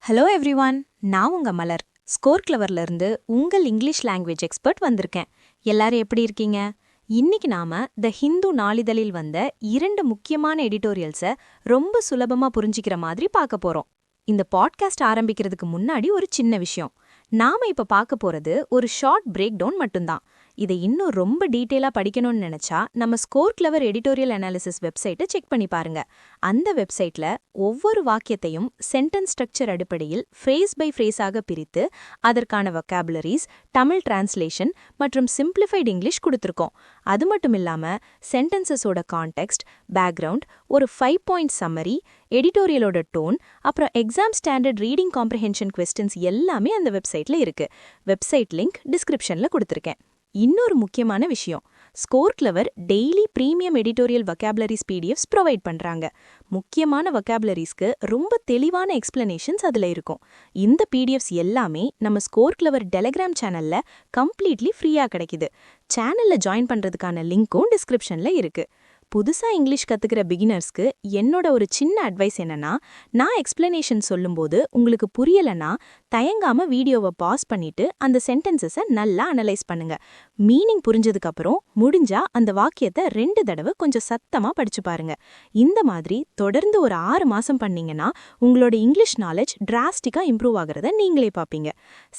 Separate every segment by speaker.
Speaker 1: Hello everyone, நான் உங்க மலர். Score கிளவர்ல இருந்து உங்கள் இங்கிலீஷ் லாங்குவேஜ் எக்ஸ்பர்ட் வந்திருக்கேன். எல்லாரும் எப்படி இருக்கீங்க? இன்னைக்கு நாம த ஹிந்து நாளிதழில் வந்த 2 முக்கியமான எடிட்டோரியல்ஸை ரொம்ப சுலபமா புரிஞ்சிக்கிற மாதிரி பார்க்க போறோம். இந்த பாட்காஸ்ட் ஆரம்பிக்கிறதுக்கு முன்னாடி ஒரு சின்ன விஷயம். நாம இப்ப பார்க்க போறது ஒரு ஷார்ட் பிரேக் டவுன் மட்டும்தான். இதை இன்னும் ரொம்ப டீட்டெயிலா படிக்கணும்னு நினைச்சா நம்ம ஸ்கோர் கிளவர் எடிட்டோரியல் அனாலிசிஸ் வெப்சைட்டை செக் பண்ணி பாருங்க. அந்த வெப்சைட்ல ஒவ்வொரு வாக்கியத்தையும் சென்டென்ஸ் ஸ்ட்ரக்சர் அடிப்படையில் ஃப்ரேஸ் பை ஃப்ரேஸாக பிரித்து அதற்கான வொக்காபுலரிஸ், தமிழ் டிரான்ஸ்லேஷன் மற்றும் சிம்பிளிஃபைடு இங்கிலீஷ் கொடுத்துருக்கோம். அது மட்டும் இல்லாம சென்டென்சஸோட கான்டெக்ஸ்ட், பேக்ரவுண்ட், ஒரு 5 பாயிண்ட் சம்மரி, எடிட்டோரியலோட டோன், அப்புறம் exam standard reading comprehension questions எல்லாமே அந்த வெப்சைட்ல இருக்கு. வெப்சைட் லிங்க் டிஸ்கிரிப்ஷன்ல கொடுத்துருக்கேன். இன்னொரு முக்கியமான விஷயம், score clever daily premium editorial vocabularies PDFs provide பண்றாங்க. முக்கியமான வொக்காபுலரிஸ்க்கு ரொம்ப தெளிவான எக்ஸ்பிளனேஷன்ஸ் அதுல இருக்கும். இந்த பிடிஎஃப்ஸ் எல்லாமே நம்ம ஸ்கோர் கிளவர் டெலிகிராம் சேனல்ல கம்ப்ளீட்லி ஃப்ரீயா கிடைக்குது. சேனல்ல ஜாயின் பண்றதுக்கான லிங்க்கும் டிஸ்கிரிப்ஷன்ல இருக்கு. புதுசா இங்கிலீஷ் கத்துக்கிற பிகினர்ஸ்க்கு என்னோட ஒரு சின்ன அட்வைஸ் என்னன்னா, நான் எக்ஸ்பிளனேஷன் சொல்லும்போது உங்களுக்கு புரியலனா தயங்காம வீடியோவை பாஸ் பண்ணிட்டு அந்த சென்டென்சஸை நல்லா அனலைஸ் பண்ணுங்க. மீனிங் புரிஞ்சதுக்கு அப்புறம் முடிஞ்சா அந்த வாக்கியத்தை 2 தடவை கொஞ்சம் சத்தமா படிச்சு பாருங்க. இந்த மாதிரி தொடர்ந்து ஒரு 6 மாசம் பண்ணீங்கன்னா உங்களோட இங்கிலீஷ் நாலேஜ் டிராஸ்டிக்கா இம்ப்ரூவ் ஆகிறத நீங்களே பாப்பீங்க.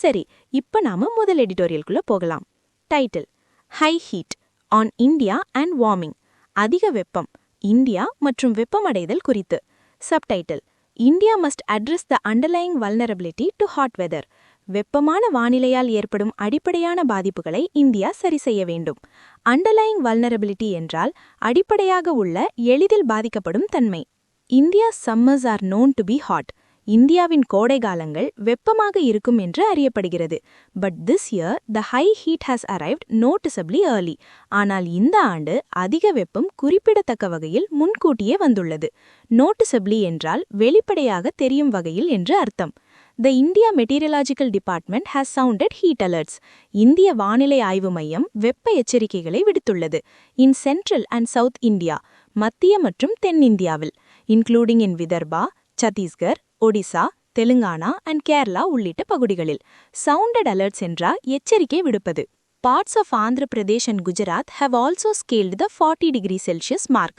Speaker 1: சரி, இப்ப நாம முதல் எடிட்டோரியலுக்குள்ள போகலாம். Title: high heat on India and warming. அதிக வெப்பம், இந்தியா மற்றும் வெப்பமடைதல் குறித்து. Subtitle: India must address the underlying vulnerability to hot weather. வெப்பமான வானிலையால் ஏற்படும் அடிப்படையான பாதிப்புகளை இந்தியா சரி செய்ய வேண்டும். அண்டர்லையிங் வல்னரபிலிட்டி என்றால் அடிப்படையாக உள்ள எளிதில் பாதிக்கப்படும் தன்மை. India summers are known to be hot. இந்தியாவின் கோடைகாலங்கள் வெப்பமாக இருக்கும் என்று அறியப்படுகிறது. But this year the high heat has arrived noticeably early. ஆனால் இந்த ஆண்டு அதிக வெப்பம் குறிப்பிடத்தக்க வகையில் முன்கூட்டியே வந்துள்ளது. நோட்டிசபிளி என்றால் வெளிப்படையாக தெரியும் வகையில் என்று அர்த்தம். த India meteorological department has sounded heat alerts. இந்திய வானிலை ஆய்வு மையம் வெப்ப எச்சரிக்கைகளை விடுத்துள்ளது. இன் சென்ட்ரல் அண்ட் சவுத் இந்தியா, மத்திய மற்றும் தென்னிந்தியாவில், including in Vidarbha, Chhattisgarh, Odisha, Telangana and Kerala உள்ளிட்ட பகுதிகளில். சவுண்டட் அலர்ட்ஸ் என்றால் எச்சரிக்கை விடுப்பது. Parts of Andhra Pradesh and Gujarat have also scaled the 40 degree Celsius mark.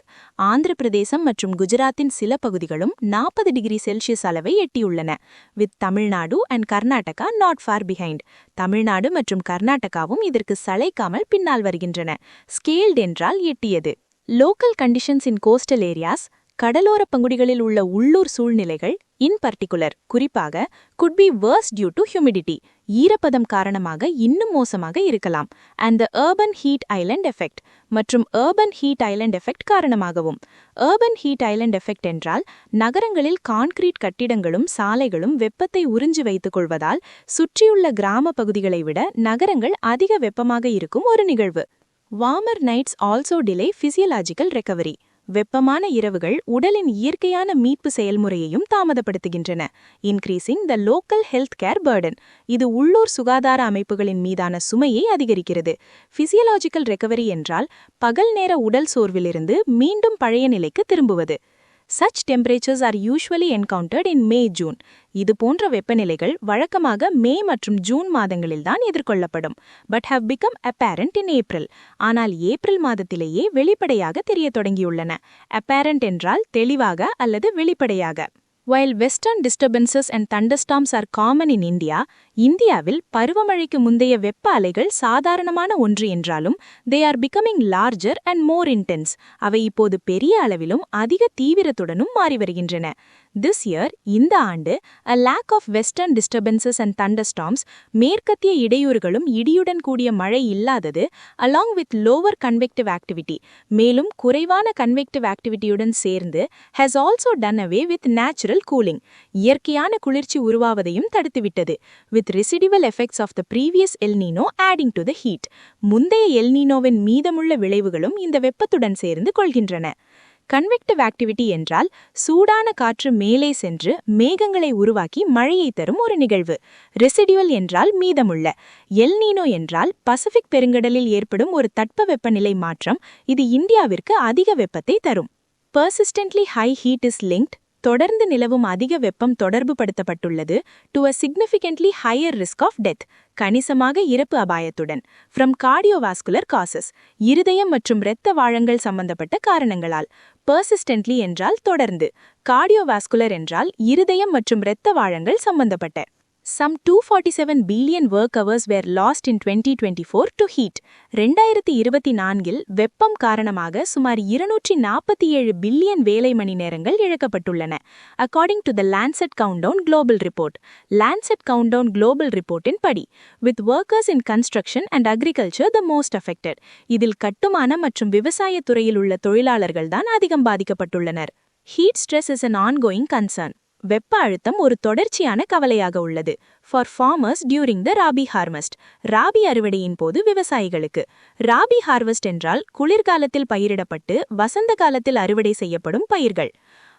Speaker 1: Andhra பிரதேசம் மற்றும் குஜராத்தின் சில பகுதிகளும் 40 டிகிரி செல்சியஸ் அளவை எட்டியுள்ளன. With Tamil Nadu and Karnataka not far behind. Tamil Nadu மற்றும் கர்நாடகாவும் இதற்கு சளைக்காமல் பின்னால் வருகின்றன. ஸ்கேல்ட் என்றால் எட்டியது. Local conditions in coastal areas, கடலோர பங்குதிகளில் உள்ள உள்ளூர் சூழ்நிலைகள், இன் பர்டிகுலர் குறிப்பாக, could be worse due to humidity, ஈரப்பதம் காரணமாக இன்னும் மோசமாக இருக்கலாம். And the urban heat island effect, மற்றும் அர்பன் ஹீட் ஐலண்ட் எஃபெக்ட் காரணமாகவும். அர்பன் ஹீட் ஐலண்ட் எஃபெக்ட் என்றால் நகரங்களில் கான்கிரீட் கட்டிடங்களும் சாலைகளும் வெப்பத்தை உறிஞ்சி வைத்துக் கொள்வதால் சுற்றியுள்ள கிராம பகுதிகளை விட நகரங்கள் அதிக வெப்பமாக இருக்கும் ஒரு நிகழ்வு. Warmer nights also delay physiological recovery. வெப்பமான இரவுகள் உடலின் இயற்கையான மீட்பு செயல்முறையையும் தாமதப்படுத்துகின்றன. Increasing the local health care burden. இது உள்ளூர் சுகாதார அமைப்புகளின் மீதான சுமையை அதிகரிக்கிறது. பிசியலாஜிக்கல் ரெக்கவரி என்றால் பகல் நேர உடல் சோர்விலிருந்து மீண்டும் பழைய நிலைக்கு திரும்புவது. Such temperatures are usually encountered in May, June. இது போன்ற வெப்பநிலைகள் வழக்கமாக மே மற்றும் ஜூன் மாதங்களில்தான் எதிர்கொள்ளப்படும். But have become apparent in April. ஆனால் ஏப்ரல் மாதத்திலேயே வெளிப்படையாக தெரியத் தொடங்கியுள்ளன. apparent என்றால் தெளிவாக அல்லது வெளிப்படையாக. While western disturbances and thunderstorms are common in India, இந்தியாவில் பருவமழைக்கு முந்தைய வெப்ப அலைகள் சாதாரணமான ஒன்று என்றாலும் they are becoming larger and more intense. அவை இப்போது பெரிய அளவிலும் அதிக தீவிரத்துடனும் மாறி வருகின்றன. This year, இந்த ஆண்டு, a lack of western disturbances and thunderstorms, மேற்கத்திய இடையூறுகளும் இடியுடன் கூடிய மழை இல்லாதது, along with lower convective activity, மேலும் குறைவான convective activityயுடன் சேர்ந்து, has also done away with natural cooling, இயற்கையான குளிர்ச்சி உருவாவதையும் தடுத்துவிட்டது. With residual effects of the previous El Nino adding to the heat. முந்தைய எல் நீனோவின் மீதமுள்ள விளைவுகளும் இந்த வெப்பத்துடன் சேர்ந்து கொள்கின்றன. கன்வெக்டிவ் ஆக்டிவிட்டி என்றால் சூடான காற்று மேலே சென்று மேகங்களை உருவாக்கி மழையை தரும் ஒரு நிகழ்வு. ரெசிடியூவல் என்றால் மீதமுள்ள. எல் நீனோ என்றால் பசிபிக் பெருங்கடலில் ஏற்படும் ஒரு தட்பவெப்பநிலை மாற்றம். இது இந்தியாவிற்கு அதிக வெப்பத்தை தரும். Persistently high heat is linked தொடர்ந்து நிலவும் அதிக வெப்பம் தொடர்பு படுத்தப்பட்டுள்ளது to a significantly higher risk of death, கணிசமாக இறப்பு அபாயத்துடன், ஃப்ரம் கார்டியோவாஸ்குலர் காசஸ், இருதயம் மற்றும் இரத்த வாழங்கள் சம்பந்தப்பட்ட காரணங்களால். பெர்சிஸ்டென்ட்லி என்றால் தொடர்ந்து, கார்டியோவாஸ்குலர் என்றால் இருதயம் மற்றும் இரத்த வாழங்கள் சம்பந்தப்பட்ட. Some 247 billion work hours were lost in 2024 to heat. 2024 வெப்பம் காரணமாக சுமார் 247 பில்லியன் வேலை மணி நேரங்கள் இழக்கப்பட்டுள்ளன. According to the Lancet Countdown Global Report. Lancet Countdown Global Reportன் படி, with workers in construction and agriculture the most affected. இதில் கட்டுமானம் மற்றும் விவசாய துறையில் உள்ள தொழிலாளர்கள் தான் அதிகம் பாதிக்கப்பட்டுள்ளனர். Heat stress is an ongoing concern. வெப்ப அழுத்தம் ஒரு தொடர்ச்சியான கவலையாக உள்ளது. For farmers during the rabi harvest, rabi அறுவடையின் போது விவசாயிகளுக்கு. ராபி ஹார்வெஸ்ட் என்றால் குளிர்காலத்தில் பயிரிடப்பட்டு வசந்த காலத்தில் அறுவடை செய்யப்படும் பயிர்கள்.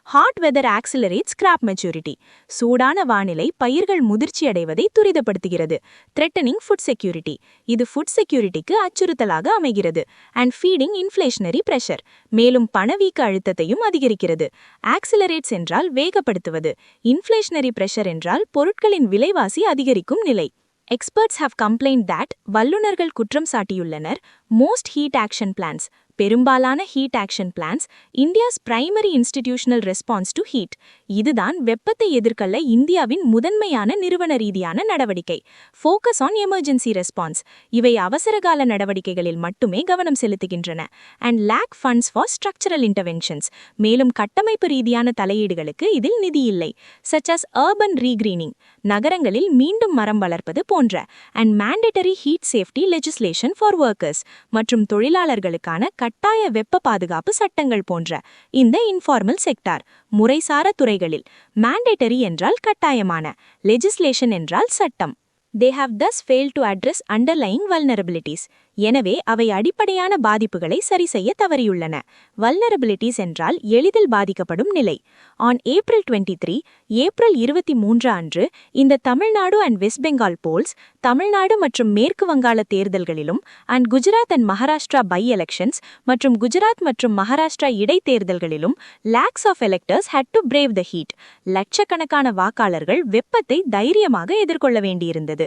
Speaker 1: ஹாட் வெதர் ஆக்சிலரேட்ஸ் கிராப் மெச்சூரிட்டி, சூடான வானிலை பயிர்கள் முதிர்ச்சியடைவதை துரிதப்படுத்துகிறது. த்ரெட்டனிங் ஃபுட் செக்யூரிட்டி, இது ஃபுட் செக்யூரிட்டிக்கு அச்சுறுத்தலாக அமைகிறது. அண்ட் ஃபீடிங் இன்ஃப்ளேஷனரி பிரஷர், மேலும் பணவீக்க அழுத்தத்தையும் அதிகரிக்கிறது. ஆக்சிலரேட்ஸ் என்றால் வேகப்படுத்துவது, இன்ஃப்ளேஷனரி பிரஷர் என்றால் பொருட்களின் விலைவாசி அதிகரிக்கும் நிலை. Experts have complained that வல்லுநர்கள் குற்றம் சாட்டியுள்ளனர். Most heat action plans, பெரும்பாலான heat action plans, India's primary institutional response to heat, இதுதான் வெப்பத்தை எதிர்கொள்ள இந்தியாவின் முதன்மையான நிறுவன ரீதியான நடவடிக்கை. ஃபோக்கஸ் ஆன் எமர்ஜென்சி ரெஸ்பான்ஸ், இவை அவசரகால நடவடிக்கைகளில் மட்டுமே கவனம் செலுத்துகின்றன. And lack funds for structural interventions, மேலும் கட்டமைப்பு ரீதியான தலையீடுகளுக்கு இதில் நிதி இல்லை. சச் அஸ் அர்பன் ரீகிரீனிங், நகரங்களில் மீண்டும் மரம் வளர்ப்பது போன்ற. And mandatory heat safety legislation for workers, மற்றும் தொழிலாளர்களுக்கான கட்டாய வெப்ப பாதுகாப்பு சட்டங்கள் போன்ற. இந்த இன்ஃபார்மல் செக்டார் முறைசார துறைகளில் மேண்டேட்டரி என்றால் கட்டாயமான, லெஜிஸ்லேஷன் என்றால் சட்டம். They have thus failed to address underlying vulnerabilities. எனவே அவை அடிப்படையான பாதிப்புகளை சரிசெய்ய தவறியுள்ளன. வல்னரபிலிட்டிஸ் என்றால் எளிதில் பாதிக்கப்படும் நிலை. ஆன் April 23, ஏப்ரல் 23 அன்று இந்த தமிழ்நாடு அண்ட் வெஸ்ட் பெங்கால் போல்ஸ், தமிழ்நாடு மற்றும் மேற்கு வங்காள தேர்தல்களிலும் and Gujarat and Maharashtra by elections மற்றும் குஜராத் மற்றும் மகாராஷ்டிரா இடைத்தேர்தல்களிலும் lakhs of electors had to brave the heat. லட்சக்கணக்கான வாக்காளர்கள் வெப்பத்தை தைரியமாக எதிர்கொள்ள வேண்டியிருந்தது.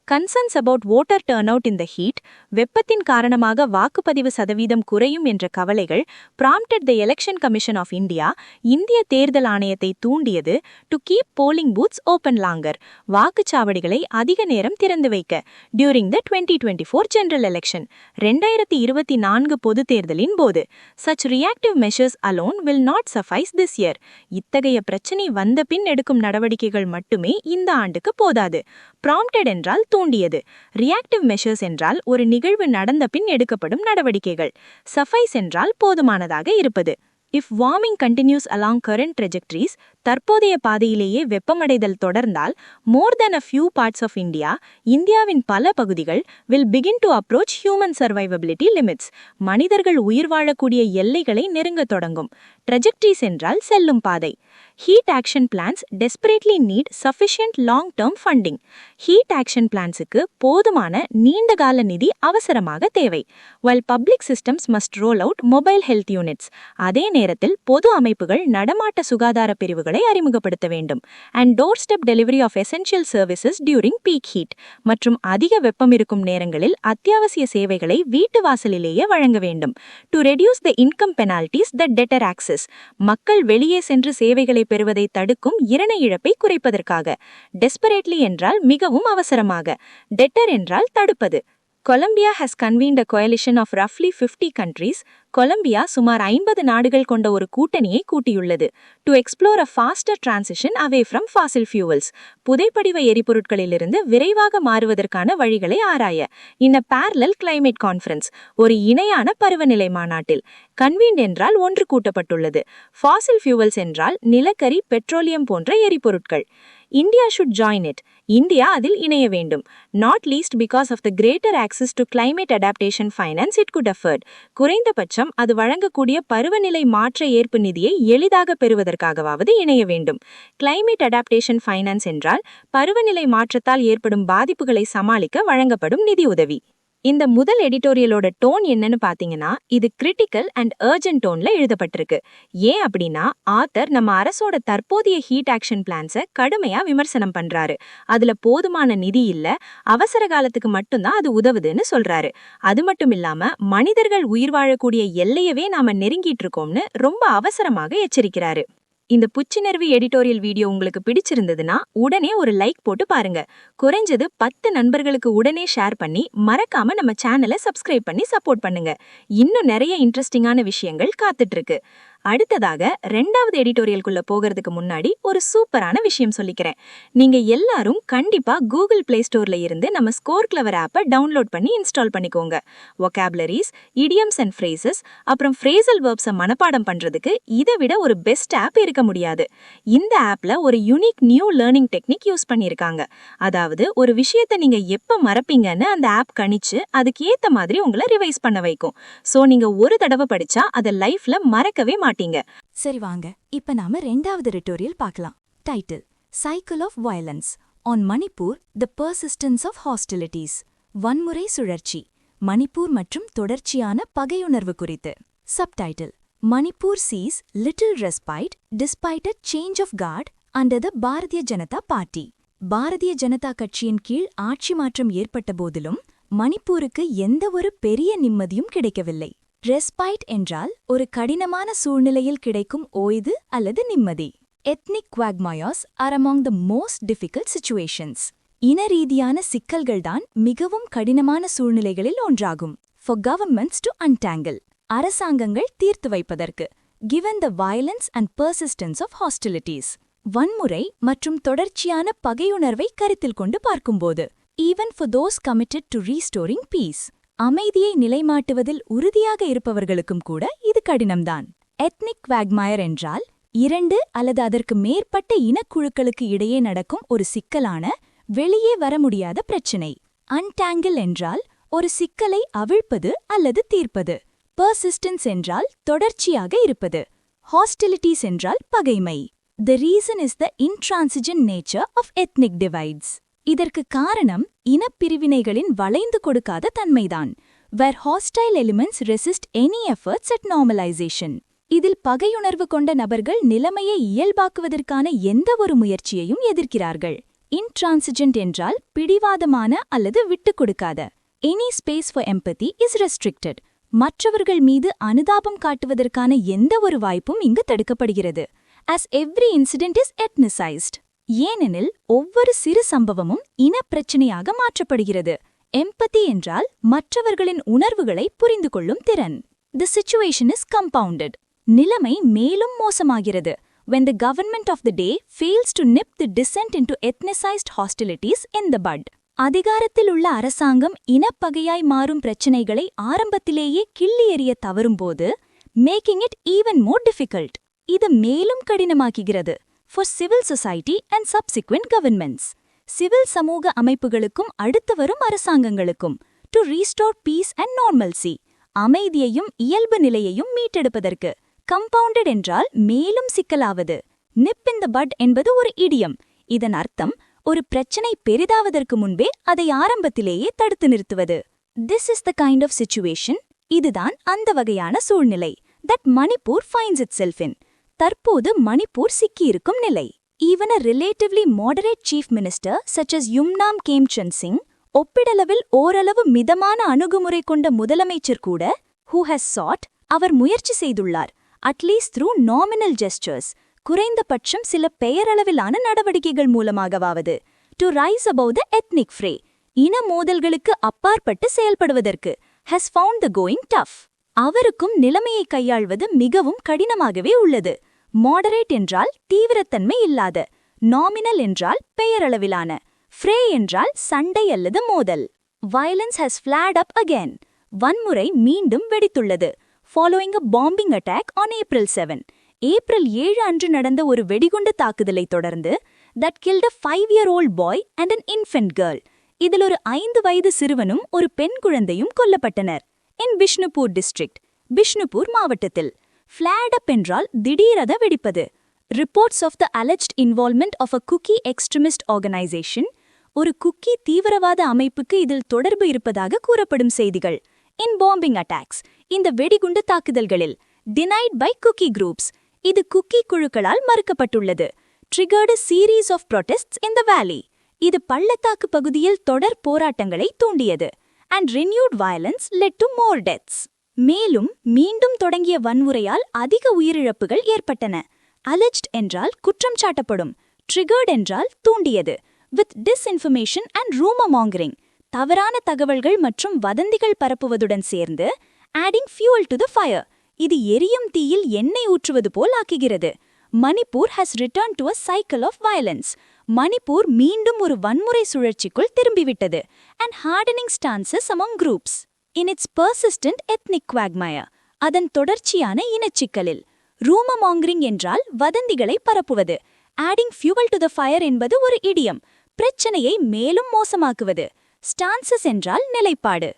Speaker 1: Concerns about voter turnout in the heat, வெப்பத்தின் காரணமாக வாக்குப்பதிவு சதவீதம் குறையும் என்ற கவலைகள் prompted the Election Commission of India, இந்திய தேர்தல் ஆணையத்தை தூண்டியது to keep polling booths open longer, வாக்குச்சாவடிகளை அதிக நேரம் திறந்து வைக்க. During the 2024 general election, 2024 பொது தேர்தலின் போது. Such reactive measures alone will not suffice this year. இத்தகைய பிரச்சனை வந்த பின் எடுக்கும் நடவடிக்கைகள் மட்டுமே இந்த ஆண்டுக்கு போதாது. Prompted என்றால் தூண்டியது. ரியாக்டிவ் மெஷர்ஸ் என்றால் ஒரு நிகழ்வு நடந்த பின் எடுக்கப்படும் நடவடிக்கைகள். சஃபைஸ் என்றால் போதுமானதாக இருப்பது. If warming continues along current trajectories, தற்போதைய பாதையிலேயே வெப்பமடைதல் தொடர்ந்தால், more than a few parts of India, இந்தியாவின் பல பகுதிகள் will begin to approach human survivability limits, மனிதர்கள் உயிர் வாழக்கூடிய எல்லைகளை நெருங்க தொடங்கும். ட்ரெஜெக்டரிஸ் என்றால் செல்லும் பாதை. Heat action plans desperately need sufficient long term funding. Heat action பிளான்ஸுக்கு போதுமான நீண்டகால நிதி அவசரமாக தேவை. while public systems must roll out mobile health units, அதே நேரத்தில் பொது அமைப்புகள் நடமாட்ட சுகாதார பிரிவுகளை அறிமுகப்படுத்த வேண்டும். and doorstep delivery of essential services during peak heat, மற்றும் அதிக வெப்பம் இருக்கும் நேரங்களில் அத்தியாவசிய சேவைகளை வீட்டு வாசலிலேயே வழங்க வேண்டும். to reduce the income penalties that deter access, மக்கள் வெளியே சென்று சேவைகளை பெறுவதை தடுக்கும் இரண இழப்பை குறைப்பதற்காக. டெஸ்பரேட்லி என்றால் மிகவும் அவசரமாக. டெட்டர் என்றால் தடுப்பது. Colombia has convened a coalition of roughly 50 countries. Colombia சுமார் 50 நாடுகள் கொண்ட ஒரு கூட்டணியை கூட்டியுள்ளது. to explore a faster transition away from fossil fuels, புதைப்படிவ எரிபொருட்களிலிருந்து விரைவாக மாறுவதற்கான வழிகளை ஆராய. in a parallel climate conference, ஒரு இணையான பருவநிலை மாநாட்டில். convened என்றால் ஒன்று கூட்டப்பட்டுள்ளது. fossil fuels என்றால் நிலக்கரி, பெட்ரோலியம் போன்ற எரிபொருட்கள். India should join it. India அதில் இணைய வேண்டும். not least because of the greater access to climate adaptation finance it could afford. குறைந்தபட்சம் அது வழங்கக்கூடிய பருவநிலை மாற்ற ஏற்பு நிதியை எளிதாக பெறுவதற்காகவாவது இணைய வேண்டும். climate adaptation finance என்றால் பருவநிலை மாற்றத்தால் ஏற்படும் பாதிப்புகளை சமாளிக்க வழங்கப்படும் நிதி உதவி. இந்த முதல் எடிட்டோரியலோட டோன் என்னன்னு பாத்தீங்கன்னா, இது கிரிட்டிக்கல் அண்ட் அர்ஜென்ட் டோன்ல எழுதப்பட்டிருக்கு. ஏன் அப்படின்னா, ஆத்தர் நம்ம அரசோட தற்போதைய ஹீட் ஆக்ஷன் பிளான்ஸை கடுமையா விமர்சனம் பண்றாரு. அதுல போதுமான நிதி இல்ல, அவசர காலத்துக்கு மட்டும்தான் அது உதவுதுன்னு சொல்றாரு. அது மட்டும் இல்லாம மனிதர்கள் உயிர் வாழக்கூடிய எல்லையவே நாம நெருங்கிட்டு இருக்கோம்னு ரொம்ப அவசரமாக எச்சரிக்கிறாரு. இந்த புச்சினர்வி எடிட்டோரியல் வீடியோ உங்களுக்கு பிடிச்சிருந்ததுன்னா உடனே ஒரு லைக் போட்டு பாருங்க. குறைஞ்சது 10 நண்பர்களுக்கு உடனே ஷேர் பண்ணி மறக்காம நம்ம சேனலை சப்ஸ்கிரைப் பண்ணி சப்போர்ட் பண்ணுங்க. இன்னும் நிறைய இன்ட்ரெஸ்டிங்கான விஷயங்கள் காத்துட்டு இருக்கு. அடுத்ததாக 2வது எடிட்டோரியலுக்குள்ள போகிறதுக்கு முன்னாடி ஒரு சூப்பரான விஷயம் சொல்லிக்கிறேன். நீங்க எல்லாரும் கண்டிப்பா கூகுள் பிளே ஸ்டோர்ல இருந்து நம்ம ஸ்கோர் கிளவர் ஆப்பை டவுன்லோட் பண்ணி இன்ஸ்டால் பண்ணிக்கோங்க. வொகாபுலரிஸ், இடியம்ஸ் அண்ட் ஃப்ரேசஸ், அப்புறம் ஃப்ரேசல் வெர்ப்ஸை மனப்பாடம் பண்றதுக்கு இதை விட ஒரு பெஸ்ட் ஆப் இருக்க முடியாது. இந்த ஆப்ல ஒரு unique new learning technique use பண்ணியிருக்காங்க. அதாவது ஒரு விஷயத்தை நீங்க எப்ப மறப்பீங்கன்னு அந்த ஆப் கணிச்சு அதுக்கு ஏத்த மாதிரி உங்களை ரிவைஸ் பண்ண வைக்கும். சோ நீங்க ஒரு தடவை படிச்சா அதை லைஃப்ல மறக்கவே மாட்டீங்க.
Speaker 2: சரி வாங்க, இப்ப நாம 2வது எடிட்டோரியல் பார்க்கலாம். Title: cycle of violence on Manipur, the persistence of hostilities. வன்முறை சுழற்சி, மணிப்பூர் மற்றும் தொடர்ச்சியான பகையுணர்வு குறித்து. Subtitle: Manipur sees little respite despite a change of guard under the Bharatiya Janata party. Bharatiya Janata கட்சியின் கீழ் ஆட்சி மாற்றம் ஏற்பட்ட போதிலும் மணிப்பூருக்கு எந்த ஒரு பெரிய நிம்மதியும் கிடைக்கவில்லை. ரெஸ்பைட் என்றால் ஒரு கடினமான சூழ்நிலையில் கிடைக்கும் ஓய்வு அல்லது நிம்மதி. Ethnic quagmires are among the most difficult situations. இன ரீதியான சிக்கல்கள்தான் மிகவும் கடினமான சூழ்நிலைகளில் ஒன்றாகும். ஃபார் கவர்மெண்ட்ஸ் டு அன்டாங்கிள், அரசாங்கங்கள் தீர்த்து வைப்பதற்கு. Given the violence and persistence of hostilities, வன்முறை மற்றும் தொடர்ச்சியான பகையுணர்வை கருத்தில் கொண்டு பார்க்கும்போது. Even for those committed to restoring peace, அமைதியை நிலைமாட்டுவதில் உறுதியாக இருப்பவர்களுக்கும் கூட இது கடினம்தான். எத்னிக் குவாக்மாயர் என்றால் 2 அல்லது அதற்கு மேற்பட்ட இனக்குழுக்களுக்கு இடையே நடக்கும் ஒரு சிக்கலான, வெளியே வர முடியாத பிரச்சினை. அன்டாங்கிள் என்றால் ஒரு சிக்கலை அவிழ்ப்பது அல்லது தீர்ப்பது. பெர்சிஸ்டன்ஸ் என்றால் தொடர்ச்சியாக இருப்பது. ஹாஸ்டிலிட்டிஸ் என்றால் பகைமை. The reason is the intransigent nature of ethnic divides. இதற்கு காரணம் இனப்பிரிவினைகளின் வளைந்து கொடுக்காத தன்மைதான். Where hostile elements resist any efforts at normalization. இதில் பகையுணர்வு கொண்ட நபர்கள் நிலைமையை இயல்பாக்குவதற்கான எந்த ஒரு முயற்சியையும் எதிர்க்கிறார்கள். இன்ட்ரான்சிஜென்ட் என்றால் பிடிவாதமான அல்லது விட்டுக் கொடுக்காத. Any space for empathy is restricted. மற்றவர்கள் மீது அனுதாபம் காட்டுவதற்கான எந்த ஒரு வாய்ப்பும் இங்கு தடுக்கப்படுகிறது. As every incident is ethnicized. ஏனெனில் ஒவ்வொரு சிறு சம்பவமும் இனப்பிரச்சினையாக மாற்றப்படுகிறது. எம்பதி என்றால் மற்றவர்களின் உணர்வுகளை புரிந்து கொள்ளும் திறன். The situation is compounded. நிலைமை மேலும் மோசமாகிறது. When the government of the day fails to nip the descent into ethnicized hostilities in the bud. அதிகாரத்தில் உள்ள அரசாங்கம் இனப்பகையாய் மாறும் பிரச்சினைகளை ஆரம்பத்திலேயே கிள்ளி எறிய தவறும்போது, making it even more difficult. இது மேலும் கடினமாக்குகிறது. For civil society and subsequent governments. Civil சமூக அமைப்புகளுக்கும் அடுத்து வரும் அரசாங்கங்களுக்கும். To restore peace and normalcy. அமைதியையும் இயல்பு நிலையையும் மீட்டெடுப்பதற்கு. Compounded என்றால் மேலும் சிக்கலாவது. Nip in the bud என்பது ஒரு இடியம். இதன் அர்த்தம் ஒரு பிரச்சனை பெரிதாவதற்கு முன்பே அதை ஆரம்பத்திலேயே தடுத்து நிறுத்துவது. This is the kind of situation. இதுதான் அந்த வகையான சூழ்நிலை. That Manipur finds itself in. தற்போது மணிப்பூர் சிக்கியிருக்கும் நிலை. Even a relatively moderate chief minister such as Yumnam Khemchand Singh, ஒப்பிடளவில் ஓரளவு மிதமான அணுகுமுறை கொண்ட முதலமைச்சர் கூட, who has sought, அவர் முயற்சி செய்துள்ளார், at least through nominal gestures, குறைந்தபட்சம் சில பெயரளவிலான நடவடிக்கைகள் மூலமாகவாவது, to rise above the ethnic fray, இன மோதல்களுக்கு அப்பாற்பட்டு செயல்படுவதற்கு, has found the going tough. அவருக்கும் நிலைமையை கையாள்வது மிகவும் கடினமாகவே உள்ளது. மாடரேட் என்றால் தீவிரத்தன்மை இல்லாத, நாமினல் என்றால் பெயரளவிலான, ஃப்ரே என்றால் சண்டை அல்லது மோதல். Violence has flared up again. வன்முறை மீண்டும் வெடித்துள்ளது. Following a bombing attack on April 7. April 7 அன்று நடந்த ஒரு வெடிகுண்டு தாக்குதலை தொடர்ந்து that killed a 5-year-old boy and an infant girl. இதில் ஒரு 5 வயது சிறுவனும் ஒரு பெண் குழந்தையும் கொல்லப்பட்டனர். இன் பிஷ்ணுபூர் டிஸ்ட்ரிக்ட், பிஷ்ணுபூர் மாவட்டத்தில். ஃபிளாட் அப் என்றால் திடீரென வெடிப்பது. Reports of the alleged involvement of a Kuki extremist organisation, ஒரு குக்கி தீவிரவாத அமைப்புக்கு இதில் தொடர்பு இருப்பதாக கூறப்படும் செய்திகள். இன் பாம்பிங் அட்டாக்ஸ், இந்த வெடிகுண்டு தாக்குதல்களில் denied by குக்கி குரூப்ஸ், இது குக்கி குழுக்களால் மறுக்கப்பட்டுள்ளது. triggered a series of protests in the valley, இது பள்ளத்தாக்கு பகுதியில் தொடர் போராட்டங்களை தூண்டியது. and renewed violence led to more deaths, மேலும் மீண்டும் தொடங்கிய வன்முறையால் அதிக உயிரிழப்புகள் ஏற்பட்டன. alleged என்றால் குற்றம் சாட்டப்படும், triggered என்றால் தூண்டியது. with disinformation and rumor mongering, தவறான தகவல்கள் மற்றும் வதந்திகள் பரப்புவதுடன் சேர்ந்து adding fuel to the fire, இது எரியும் தீயில் எண்ணெய் ஊற்றுவது போல் ஆக்குகிறது. Manipur has returned to a cycle of violence, Manipur மீண்டும் ஒரு வன்முறை சுழற்சிக்குள் திரும்பிவிட்டது. and hardening stances among groups in its persistent ethnic quagmire, அதன் தொடர்ச்சியான இனச்சிக்கலில். rumor mongering என்றால் வதந்திகளை பரப்புவது. adding fuel to the fire என்பது ஒரு இடியம், பிரச்சனையை மேலும் மோசமாக்குவது. stances என்றால் நிலைப்பாடு.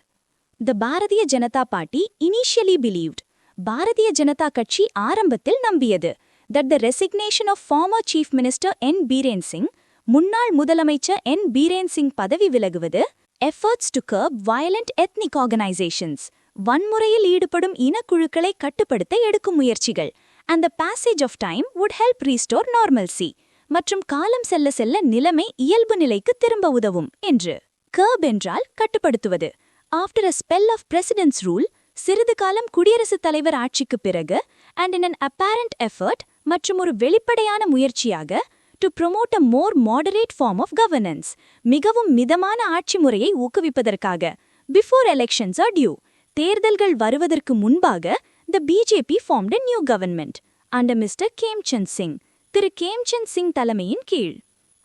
Speaker 2: The Bharatiya Janata party initially believed, Bharatiya Janata கட்சி ஆரம்பத்தில் நம்பியது that the resignation of former Chief Minister N. Biren Singh, முன்னாள் முதலமைச்சர் N. Biren Singh பதவி விலகுவது, efforts to curb violent ethnic organizations, வன்முறையில் ஈடுபடும் இனக்குழுக்களை கட்டுப்படுத்த எடுக்கும் முயற்சிகள், and the passage of time would help restore normalcy, மற்றும் காலம் செல்ல செல்ல நிலைமை இயல்பு நிலைக்கு திரும்ப உதவும் என்று. curb என்றால் கட்டுப்படுத்துவது. after a spell of president's rule, சிறிது காலம் குடியரசுத் தலைவர் ஆட்சிக்கு பிறகு, and in an apparent effort, மற்றும் ஒரு வெளிப்படையான முயற்சியாக, to promote a more moderate form of governance, மிகவும் மிதமான ஆட்சி முறையை ஊக்குவிப்பதற்காக. before elections are due, தேர்தல்கள் வருவதற்கு முன்பாக, the BJP formed a new government under Mr. Khemchand Singh, திரு கேம்சந்த் சிங் தலைமையின் கீழ்.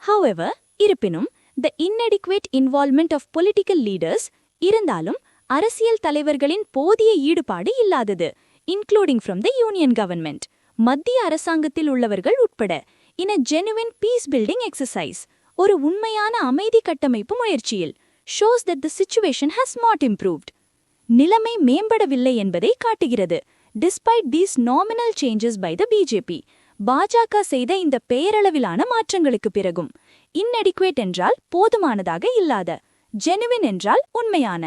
Speaker 2: however, இருப்பினும், the inadequate involvement of political leaders, இருந்தாலும் அரசியல் தலைவர்களின் போதிய ஈடுபாடு இல்லாதது, including from the union government, மத்திய அரசாங்கத்தில் உள்ளவர்கள் உட்பட, in a genuine peace building exercise, ஒரு உண்மையான அமைதி கட்டமைப்பு முயற்சியில், shows that the situation has not improved, நிலைமை மேம்படவில்லை என்பதை காட்டுகிறது. despite these nominal changes by the BJP, பாஜக செய்த இந்த பெயரளவிலான மாற்றங்களுக்கு பிறகும். inadequate என்றால் போதுமானதாக இல்லாத, genuine என்றால் உண்மையான.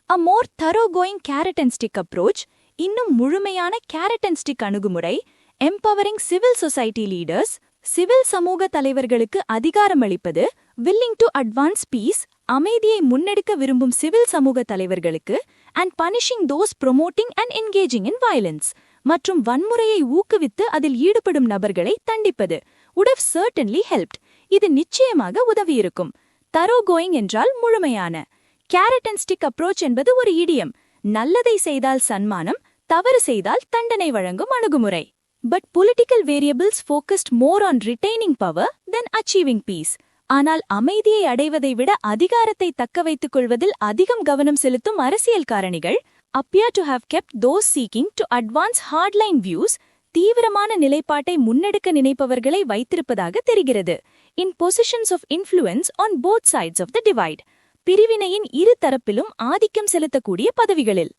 Speaker 2: a more thoroughgoing carrot and stick approach, இன்னும் முழுமையான carrot and stick அணுகுமுறை, empowering civil society leaders, civil சமூக தலைவர்களுக்கு அதிகாரமளிப்பது, willing to advance peace, அமைதியை முன்னெடுக்க விரும்பும் சிவில் சமூக தலைவர்களுக்கு, and punishing those promoting and engaging in violence, மற்றும் வன்முறையை ஊக்குவித்து அதில் ஈடுபடும் நபர்களை தண்டிப்பது, would have certainly helped, இது நிச்சயமாக உதவியிருக்கும். thoroughgoing என்றால் முழுமையான. carrot and stick approach என்பது ஒரு இடியம், நல்லதை செய்தால் சன்மானம், தவறு செய்தால் தண்டனை வழங்கும் அணுகுமுறை. But political variables focused more on retaining power than achieving peace. ஆனால் அமைதியை அடைவதை விட அதிகாரத்தை தக்க வைத்துக் கொள்வதில் அதிகம் கவனம் செலுத்தும் அரசியல் காரணிகள் appear to have kept those seeking to advance hardline views, தீவிரமான நிலைப்பாட்டை முன்னெடுக்க நினைப்பவர்களை வைத்திருப்பதாக தெரிகிறது. in positions of influence on both sides of the divide, பிரிவினையின் இரு தரப்பிலும் ஆதிக்கம் செலுத்தக்கூடிய பதவிகளில்.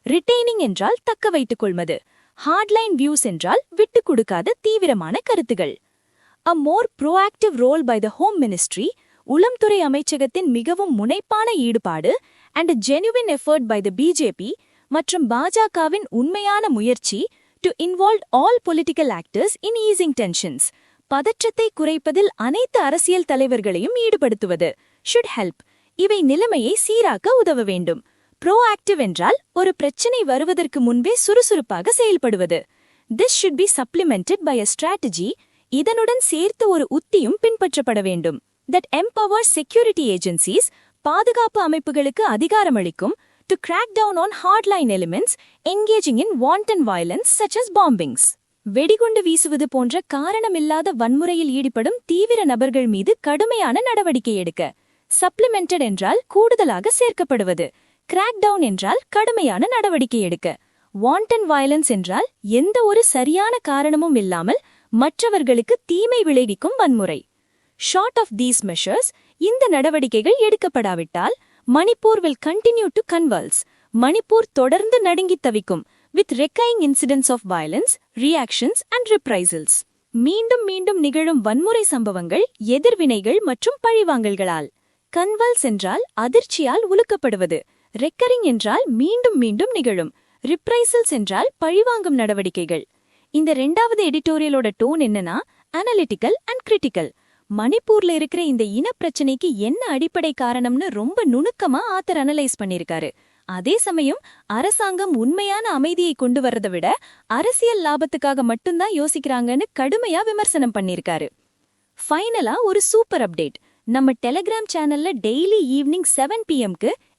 Speaker 2: ரிட்டைனிங் என்றால் தக்க வைத்துக் கொள்வது, ஹார்ட்லைன் வியூஸ் என்றால் விட்டுக் கொடுக்காத தீவிரமான கருத்துகள். a more proactive role by the Home Ministry, உளம்துறை அமைச்சகத்தின் மிகவும் முனைப்பான ஈடுபாடு, and a genuine effort by the BJP மற்றும் பாஜகவின் உண்மையான முயற்சி to involve all political actors in easing tensions, பதற்றத்தை குறைப்பதில் அனைத்து அரசியல் தலைவர்களையும் ஈடுபடுத்துவது, should help, இவை நிலைமையை சீராக்க உதவ வேண்டும். proactive என்றால் ஒரு பிரச்சனை வருவதற்கு முன்பே சுறுசுறுப்பாக செயல்படுவது. this should be supplemented by a strategy, இதனுடன் சேர்த்து ஒரு உத்தியும் பின்பற்றப்பட வேண்டும். that empowers security agencies, பாதுகாப்பு அமைப்புகளுக்கு அதிகாரமளிக்கும், to crack down on hardline elements engaging in wanton violence such as bombings. வெடிகுண்டு வீசுவது போன்ற காரணமில்லாத வன்முறையில் ஈடுபடும் தீவிர நபர்கள் மீது கடுமையான நடவடிக்கை எடுக்க. supplemented என்றால் கூடுதலாக சேர்க்கப்படுவது. crack down என்றால் கடுமையான நடவடிக்கை எடுக்க. wanton violence என்றால் எந்த ஒரு சரியான காரணமும் இல்லாமல் மற்றவர்களுக்கு தீமை விளைவிக்கும் வன்முறை. short of these measures, இந்த நடவடிக்கைகள் எடுக்கப்படாவிட்டால் Manipur will continue to convulse, Manipur தொடர்ந்து நடுங்கித் தவிக்கும், with recurring incidents of violence, reactions and reprisals. மீண்டும் மீண்டும் நிகழும் வன்முறை சம்பவங்கள், எதிர்வினைகள் மற்றும் பழிவாங்கல்களால். கன்வல்ஸ் என்றால் அதிர்ச்சியால் உலுக்கப்படுவது. ரெக்கரிங் என்றால் மீண்டும் மீண்டும் நிகழும். ரிப்ரைசல்ஸ் என்றால் பழிவாங்கும் நடவடிக்கைகள். இந்த 2வது எடிட்டோரியலோட டோன் என்னன்னா அனலிட்டிக்கல் அண்ட் கிரிட்டிக்கல். மணிப்பூர்ல இருக்கிற இந்த இனப்பிரச்சனைக்கு என்ன அடிப்படை காரணம்னு ரொம்ப நுணுக்கமா ஆத்தர் அனலைஸ் பண்ணிருக்காரு. அதே சமயம் அரசாங்கம் உண்மையான அமைதியை கொண்டு வர்றதை விட அரசியல் லாபத்துக்காக மட்டும்தான் யோசிக்கிறாங்கன்னு கடுமையா விமர்சனம் பண்ணிருக்காரு. ஃபைனலா ஒரு சூப்பர் அப்டேட். நம்ம டெலிகிராம் சேனல்ல daily evening 7 PM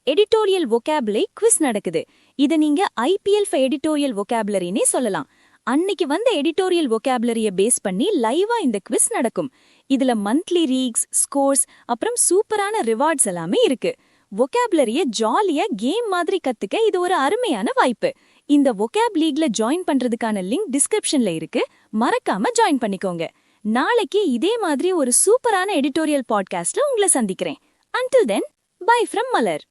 Speaker 2: editorial vocabulary quiz நடக்குது. இத நீங்க IPL for எடிட்டோரியல் வொகாபுலரினே சொல்லலாம். அன்னைக்கு வந்த எடிட்டோரியல் வொகாபுலரிய பேஸ் பண்ணி லைவா இந்த குவிஸ் நடக்கும். இதுல மந்த்லி ரீக்ஸ், ஸ்கோர்ஸ், அப்புறம் சூப்பரான ரிவார்ட்ஸ் எல்லாமே இருக்கு. வொகாபுலரிய ஜாலியா கேம் மாதிரி கத்துக்க இது ஒரு அருமையான வாய்ப்பு. இந்த வொகாப் லீக்ல ஜாயின் பண்றதுக்கான லிங்க் டிஸ்கிரிப்ஷன்ல இருக்கு. மறக்காம ஜாயின் பண்ணிக்கோங்க. நாளைக்கு இதே மாதிரி ஒரு சூப்பரான எடிட்டோரியல் பாட்காஸ்ட்ல உங்களை சந்திக்கிறேன். Until then, bye from Malar.